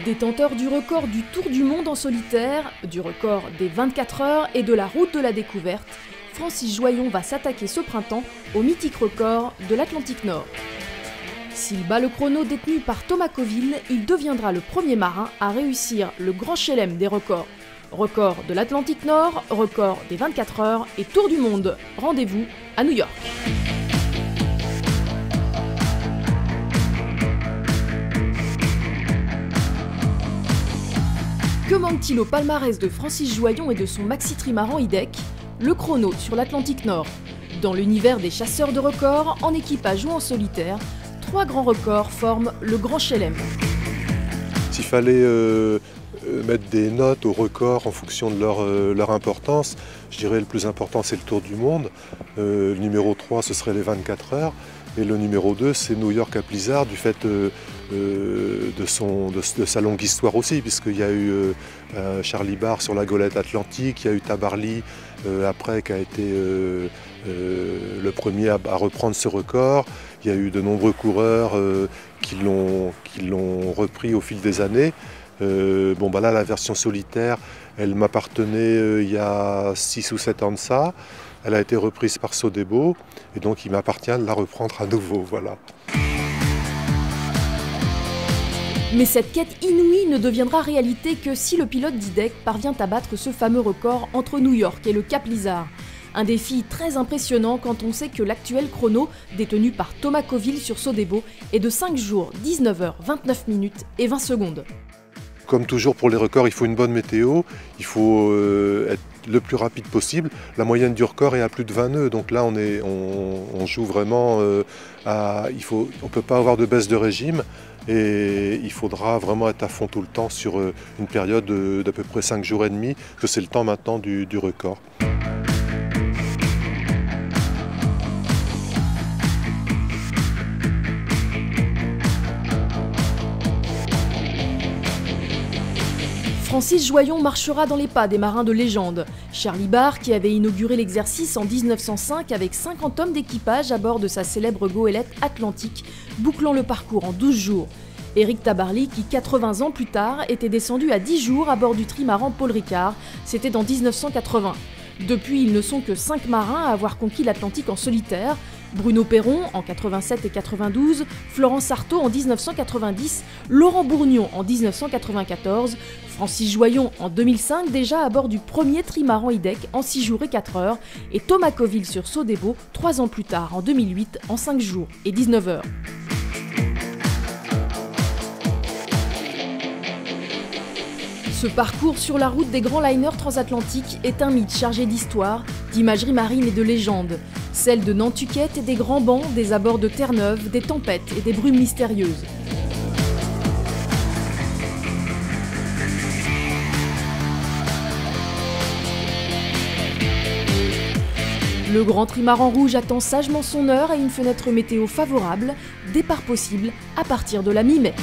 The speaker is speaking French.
Détenteur du record du Tour du monde en solitaire, du record des 24 heures et de la route de la découverte, Francis Joyon va s'attaquer ce printemps au mythique record de l'Atlantique Nord. S'il bat le chrono détenu par Thomas Coville, il deviendra le premier marin à réussir le grand chelem des records. Record de l'Atlantique Nord, record des 24 heures et Tour du monde. Rendez-vous à New York. Que manque-t-il au palmarès de Francis Joyon et de son maxi trimaran IDEC? Le chrono sur l'Atlantique Nord. Dans l'univers des chasseurs de records, en équipage ou en solitaire, 3 grands records forment le grand chelem. S'il fallait mettre des notes aux records en fonction de leur importance, je dirais le plus important c'est le Tour du monde. Le numéro 3 ce serait les 24 heures. Et le numéro 2, c'est New York à Blizzard, du fait de sa longue histoire aussi, puisqu'il y a eu Charlie Barr sur la Golette Atlantique, il y a eu Tabarly après qui a été le premier à reprendre ce record. Il y a eu de nombreux coureurs qui l'ont repris au fil des années. Là, la version solitaire, elle m'appartenait il y a 6 ou 7 ans de ça. Elle a été reprise par Sodebo et donc il m'appartient de la reprendre à nouveau, voilà. Mais cette quête inouïe ne deviendra réalité que si le pilote d'IDEC parvient à battre ce fameux record entre New York et le Cap Lizard. Un défi très impressionnant quand on sait que l'actuel chrono, détenu par Thomas Coville sur Sodebo, est de 5 jours, 19 heures, 29 minutes et 20 secondes. Comme toujours pour les records, il faut une bonne météo, il faut être le plus rapide possible. La moyenne du record est à plus de 20 nœuds, donc là on joue vraiment on ne peut pas avoir de baisse de régime et il faudra vraiment être à fond tout le temps sur une période d'à peu près 5 jours et demi, que c'est le temps maintenant du record. Francis Joyon marchera dans les pas des marins de légende. Charlie Barr, qui avait inauguré l'exercice en 1905 avec 50 hommes d'équipage à bord de sa célèbre goélette Atlantique, bouclant le parcours en 12 jours. Éric Tabarly, qui 80 ans plus tard était descendu à 10 jours à bord du trimaran Paul Ricard, c'était en 1980. Depuis, ils ne sont que 5 marins à avoir conquis l'Atlantique en solitaire. Bruno Perron en 87 et 92, Florence Artaud en 1990, Laurent Bourgnon en 1994, Francis Joyon en 2005 déjà à bord du premier trimaran IDEC en 6 jours et 4 heures et Thomas Coville sur Sodebo 3 ans plus tard en 2008 en 5 jours et 19 heures. Ce parcours sur la route des grands liners transatlantiques est un mythe chargé d'histoire, d'imagerie marine et de légendes. Celle de Nantucket et des grands bancs, des abords de Terre-Neuve, des tempêtes et des brumes mystérieuses. Le grand trimaran rouge attend sagement son heure et une fenêtre météo favorable, départ possible à partir de la mi-mai.